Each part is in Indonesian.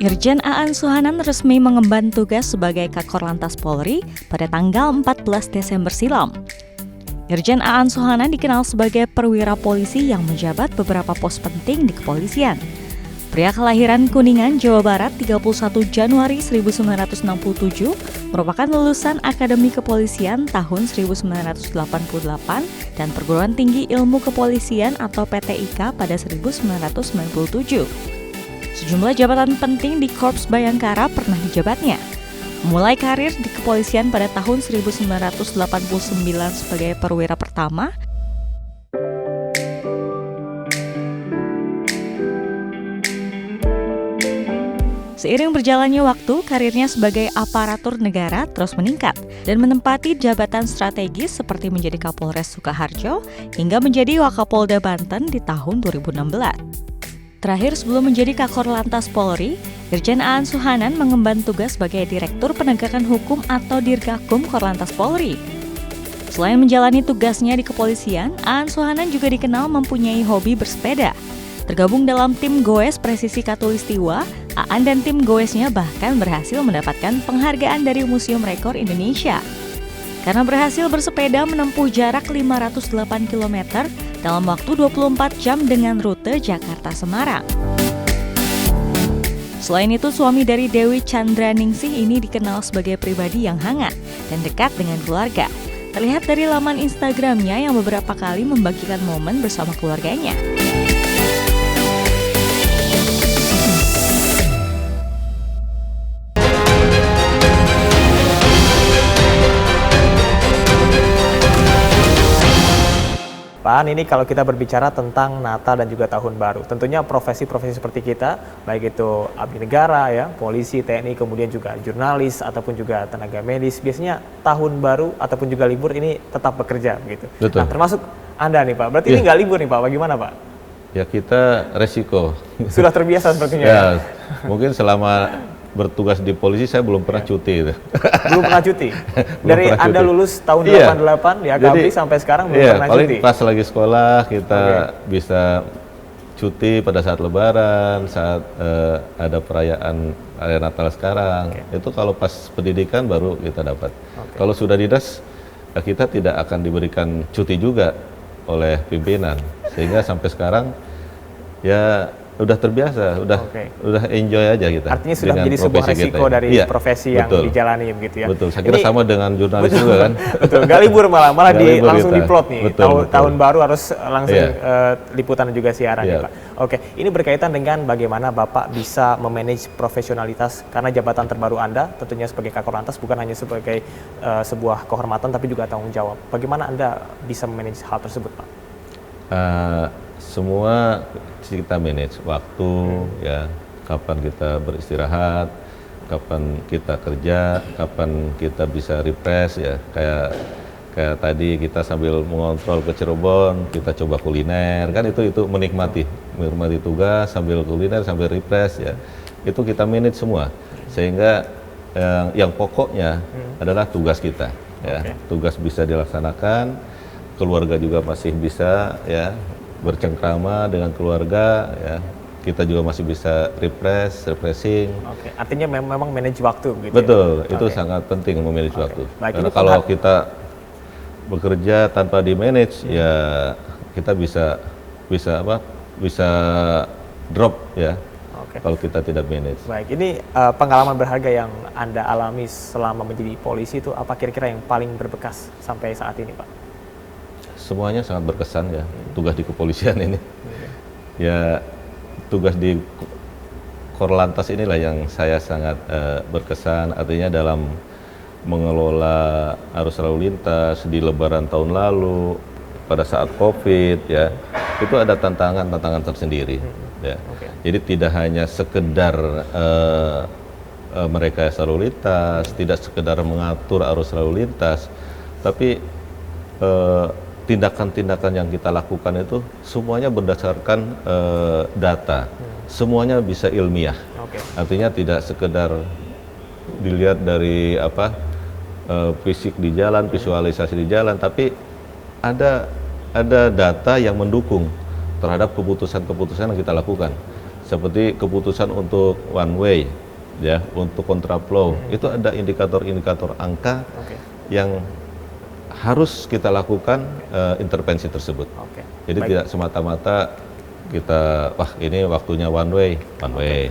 Irjen Aan Suhanan resmi mengemban tugas sebagai Kakor Lantas Polri pada tanggal 14 Desember silam. Irjen Aan Suhanan dikenal sebagai perwira polisi yang menjabat beberapa pos penting di kepolisian. Pria kelahiran Kuningan, Jawa Barat 31 Januari 1967 merupakan lulusan Akademi Kepolisian tahun 1988 dan Perguruan Tinggi Ilmu Kepolisian atau PTIK pada 1997. Sejumlah jabatan penting di Korps Bayangkara pernah dijabatnya. Mulai karir di kepolisian pada tahun 1989 sebagai perwira pertama, seiring berjalannya waktu, karirnya sebagai aparatur negara terus meningkat dan menempati jabatan strategis seperti menjadi Kapolres Sukoharjo hingga menjadi Wakapolda Banten di tahun 2016. Terakhir sebelum menjadi Kakor Lantas Polri, Irjen Aan Suhanan mengemban tugas sebagai Direktur Penegakan Hukum atau Dirgakum Korlantas Polri. Selain menjalani tugasnya di kepolisian, Aan Suhanan juga dikenal mempunyai hobi bersepeda. Tergabung dalam tim goes presisi Katulistiwa, Aan dan tim goesnya bahkan berhasil mendapatkan penghargaan dari Museum Rekor Indonesia. Karena berhasil bersepeda menempuh jarak 508 km dalam waktu 24 jam dengan rute Jakarta-Semarang. Selain itu, suami dari Dewi Chandraningsih ini dikenal sebagai pribadi yang hangat dan dekat dengan keluarga. Terlihat dari laman Instagramnya yang beberapa kali membagikan momen bersama keluarganya. Pak Aan, ini kalau kita berbicara tentang Natal dan juga Tahun Baru, tentunya profesi-profesi seperti kita, baik itu abdi negara, ya, polisi, TNI, kemudian juga jurnalis ataupun juga tenaga medis, biasanya Tahun Baru ataupun juga libur ini tetap bekerja, begitu. Betul. Nah, termasuk Anda nih Pak, berarti ini nggak libur nih Pak, bagaimana Pak? Ya kita resiko. Sudah terbiasa sepertinya. Ya, mungkin selama bertugas di polisi saya belum pernah cuti itu. Belum pernah cuti? Dari pernah Anda cuti. lulus tahun 88 di AKABRI sampai sekarang belum pernah paling cuti? pas lagi sekolah kita bisa cuti pada saat Lebaran, saat ada perayaan Natal sekarang. Itu kalau pas pendidikan baru kita dapat. Kalau sudah dinas, kita tidak akan diberikan cuti juga oleh pimpinan. Sehingga sampai sekarang ya udah terbiasa, udah enjoy aja kita. Artinya sudah menjadi sebuah resiko dari profesi yang dijalani begitu ya. Betul, saya kira sama dengan jurnalis juga kan. Betul, nggak libur malah langsung kita. diplot nih. Betul. Tahun baru harus langsung liputan dan juga siaran ya Pak. Oke, ini berkaitan dengan bagaimana Bapak bisa memanage profesionalitas karena jabatan terbaru Anda tentunya sebagai Kakor Lantas bukan hanya sebagai sebuah kehormatan tapi juga tanggung jawab. Bagaimana Anda bisa memanage hal tersebut Pak? Semua kita manage waktu, ya, kapan kita beristirahat, kapan kita kerja, kapan kita bisa refresh, ya, kayak tadi kita sambil mengontrol ke Cirebon, kita coba kuliner, kan itu menikmati tugas sambil kuliner sambil refresh, ya, itu kita manage semua, sehingga yang pokoknya adalah tugas kita, ya, tugas bisa dilaksanakan, keluarga juga masih bisa, ya, bercengkrama dengan keluarga, ya, kita juga masih bisa refreshing. Artinya memang manage waktu gitu. Betul, itu sangat penting memanage waktu. Karena kalau kita bekerja tanpa di manage, ya kita bisa drop, ya. Kalau kita tidak manage. Baik, ini pengalaman berharga yang Anda alami selama menjadi polisi itu apa kira-kira yang paling berbekas sampai saat ini Pak? Semuanya sangat berkesan, ya, tugas di kepolisian ini. Ya, tugas di Korlantas inilah yang saya sangat berkesan, artinya dalam mengelola arus lalu lintas di Lebaran tahun lalu, pada saat COVID, ya, itu ada tantangan tersendiri. Ya. Jadi tidak hanya sekedar merekayasa lalu lintas, tidak sekedar mengatur arus lalu lintas, tapi tindakan-tindakan yang kita lakukan itu semuanya berdasarkan data, semuanya bisa ilmiah. Artinya tidak sekedar dilihat dari fisik di jalan, visualisasi di jalan, tapi ada data yang mendukung terhadap keputusan-keputusan yang kita lakukan. seperti keputusan untuk one way, ya, untuk kontraflow, itu ada indikator-indikator angka yang harus kita lakukan intervensi tersebut. Jadi tidak semata-mata kita, wah ini waktunya one way.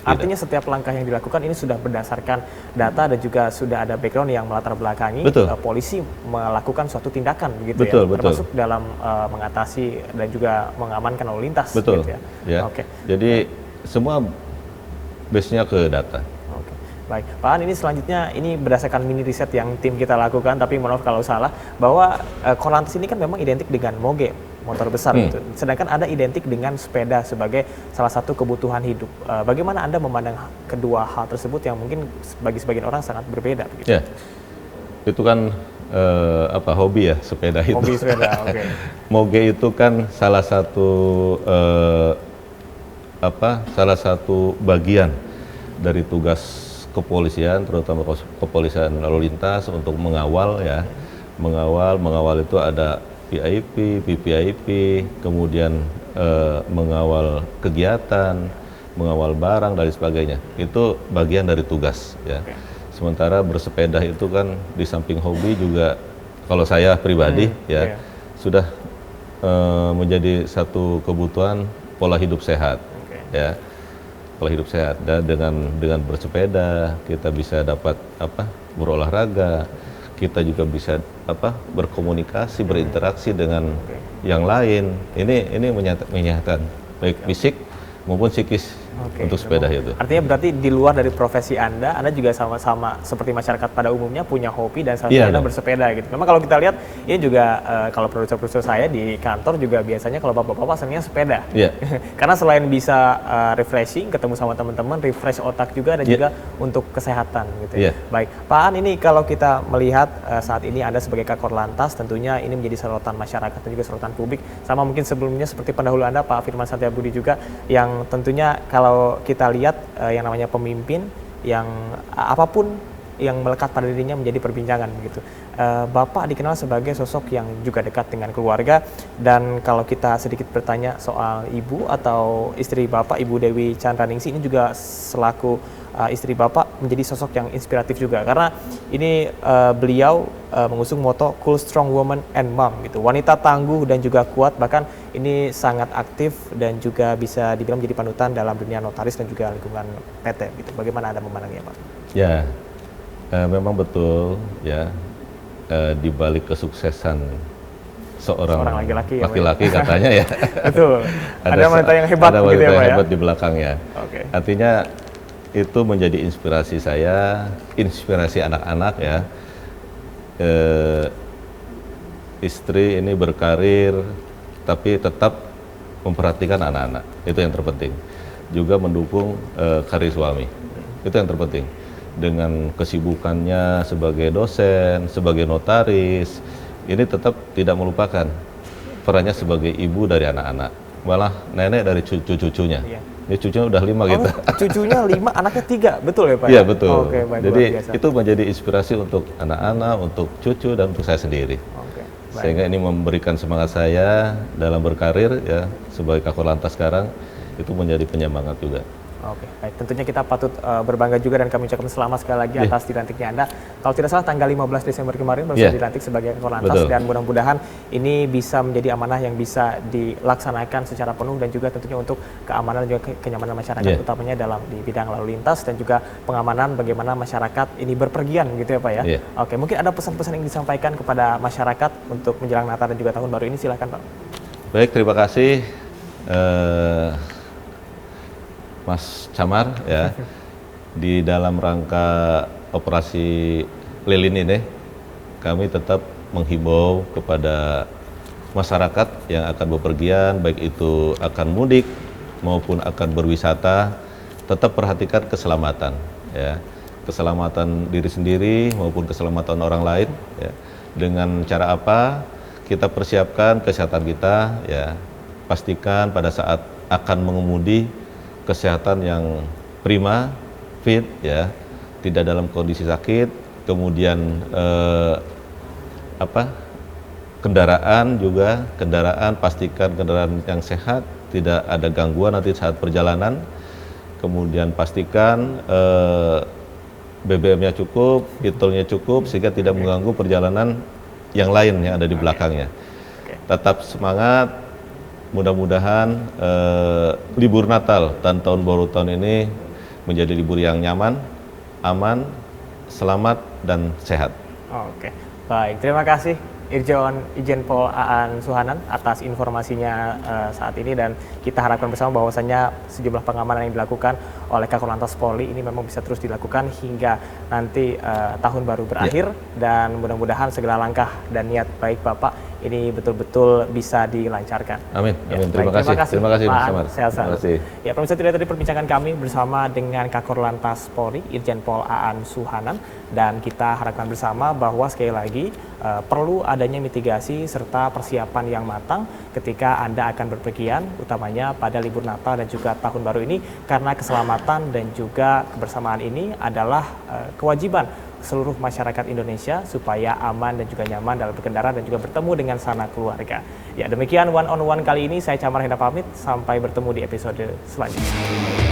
Artinya setiap langkah yang dilakukan ini sudah berdasarkan data dan juga sudah ada background yang melatar belakangi polisi melakukan suatu tindakan begitu ya, termasuk dalam mengatasi dan juga mengamankan lalu lintas. Betul. Gitu ya. Jadi semua base-nya ke data. Baik, Pak An, ini selanjutnya ini berdasarkan mini riset yang tim kita lakukan, tapi mohon maaf kalau salah, bahwa Korlantas ini kan memang identik dengan moge, motor besar gitu. Sedangkan ada identik dengan sepeda sebagai salah satu kebutuhan hidup. Bagaimana Anda memandang kedua hal tersebut yang mungkin bagi sebagian orang sangat berbeda begitu? Ya. Itu kan hobi ya, sepeda itu. Hobi sepeda, Moge itu kan salah satu bagian dari tugas kepolisian, terutama kepolisian lalu lintas untuk mengawal ya, mengawal itu ada VIP, VVIP, kemudian mengawal kegiatan, mengawal barang dan sebagainya. Itu bagian dari tugas ya. Sementara bersepeda itu kan di samping hobi juga, kalau saya pribadi sudah menjadi satu kebutuhan pola hidup sehat ya. Pola hidup sehat, dan dengan bersepeda kita bisa dapat berolahraga, kita juga bisa berkomunikasi, berinteraksi dengan yang lain. Ini menyehatkan baik fisik maupun psikis untuk sepeda itu. Artinya berarti di luar dari profesi Anda juga sama-sama seperti masyarakat pada umumnya punya hobi dan salah satunya bersepeda gitu. Memang kalau kita lihat ini juga kalau produser-produser saya di kantor juga biasanya kalau bapak-bapak senangnya sepeda. Karena selain bisa refreshing, ketemu sama teman-teman, refresh otak juga dan juga untuk kesehatan gitu ya. Baik, Pak An, ini kalau kita melihat saat ini Anda sebagai Kakor Lantas tentunya ini menjadi sorotan masyarakat dan juga sorotan publik. Sama mungkin sebelumnya seperti pendahulu Anda Pak Firman Setiabudi juga, yang tentunya kalau kita lihat yang namanya pemimpin yang apapun yang melekat pada dirinya menjadi perbincangan begitu. Bapak dikenal sebagai sosok yang juga dekat dengan keluarga, dan kalau kita sedikit bertanya soal ibu atau istri Bapak, Ibu Dewi Chandraningsih ini juga selaku istri Bapak menjadi sosok yang inspiratif juga, karena ini beliau mengusung moto Cool Strong Woman and Mom gitu, wanita tangguh dan juga kuat, bahkan ini sangat aktif dan juga bisa dibilang menjadi panutan dalam dunia notaris dan juga lingkungan PT gitu. Bagaimana Anda memandangnya, Pak? Ya, memang betul ya, di balik kesuksesan seorang laki-laki katanya ya. Betul. Ada wanita yang hebat ada gitu ya, Pak, hebat di belakangnya. Artinya itu menjadi inspirasi saya, inspirasi anak-anak ya. Istri ini berkarir tapi tetap memperhatikan anak-anak, itu yang terpenting. Juga mendukung karir suami, itu yang terpenting. Dengan kesibukannya sebagai dosen, sebagai notaris, ini tetap tidak melupakan perannya sebagai ibu dari anak-anak, malah nenek dari cucu-cucunya. Ini cucunya udah 5 gitu. Cucunya 5, anaknya 3, betul ya Pak? Iya betul. Baik, jadi itu menjadi inspirasi untuk anak-anak, untuk cucu dan untuk saya sendiri. Sehingga ini memberikan semangat saya dalam berkarir ya sebagai Kakor Lantas sekarang, itu menjadi penyemangat juga. Baik. Tentunya kita patut berbangga juga dan kami ucapkan selamat sekali lagi atas dilantiknya Anda. Kalau tidak salah tanggal 15 Desember kemarin baru saja dilantik sebagai Kakor Lantas, dan mudah-mudahan ini bisa menjadi amanah yang bisa dilaksanakan secara penuh dan juga tentunya untuk keamanan dan juga kenyamanan masyarakat, utamanya dalam di bidang lalu lintas dan juga pengamanan bagaimana masyarakat ini berpergian gitu ya Pak ya. Mungkin ada pesan-pesan yang disampaikan kepada masyarakat untuk menjelang Natal dan juga tahun baru ini, silakan Pak. Baik, terima kasih. Mas Camar ya, di dalam rangka operasi lilin ini kami tetap menghimbau kepada masyarakat yang akan bepergian, baik itu akan mudik maupun akan berwisata, tetap perhatikan keselamatan ya, keselamatan diri sendiri maupun keselamatan orang lain ya. Dengan cara apa? Kita persiapkan kesehatan kita ya, pastikan pada saat akan mengemudi kesehatan yang prima, fit ya, tidak dalam kondisi sakit. Kemudian kendaraan pastikan kendaraan yang sehat, tidak ada gangguan nanti saat perjalanan. kemudian pastikan BBM-nya cukup, e-tolnya cukup, sehingga tidak mengganggu perjalanan yang lain yang ada di belakangnya. Tetap semangat, mudah-mudahan libur Natal dan Tahun Baru tahun ini menjadi libur yang nyaman, aman, selamat, dan sehat. Oke, baik. Terima kasih Irjen Pol Aan Suhanan atas informasinya saat ini, dan kita harapkan bersama bahwasannya sejumlah pengamanan yang dilakukan oleh Kakor Lantas Polri ini memang bisa terus dilakukan hingga nanti tahun baru berakhir, dan mudah-mudahan segala langkah dan niat baik Bapak ini betul-betul bisa dilancarkan. Amin. Amin. Terima kasih. Terima kasih Pak Aan. Sehat selalu. Ya, pemirsa, tidak tadi perbincangan kami bersama dengan Kakor Lantas Polri Irjen Pol Aan Suhanan, dan kita harapkan bersama bahwa sekali lagi perlu adanya mitigasi serta persiapan yang matang ketika Anda akan berpergian, utamanya pada libur Natal dan juga Tahun Baru ini, karena keselamatan dan juga kebersamaan ini adalah kewajiban seluruh masyarakat Indonesia supaya aman dan juga nyaman dalam berkendara dan juga bertemu dengan sanak keluarga. Ya, demikian One on One kali ini, saya Camar Henda pamit, sampai bertemu di episode selanjutnya.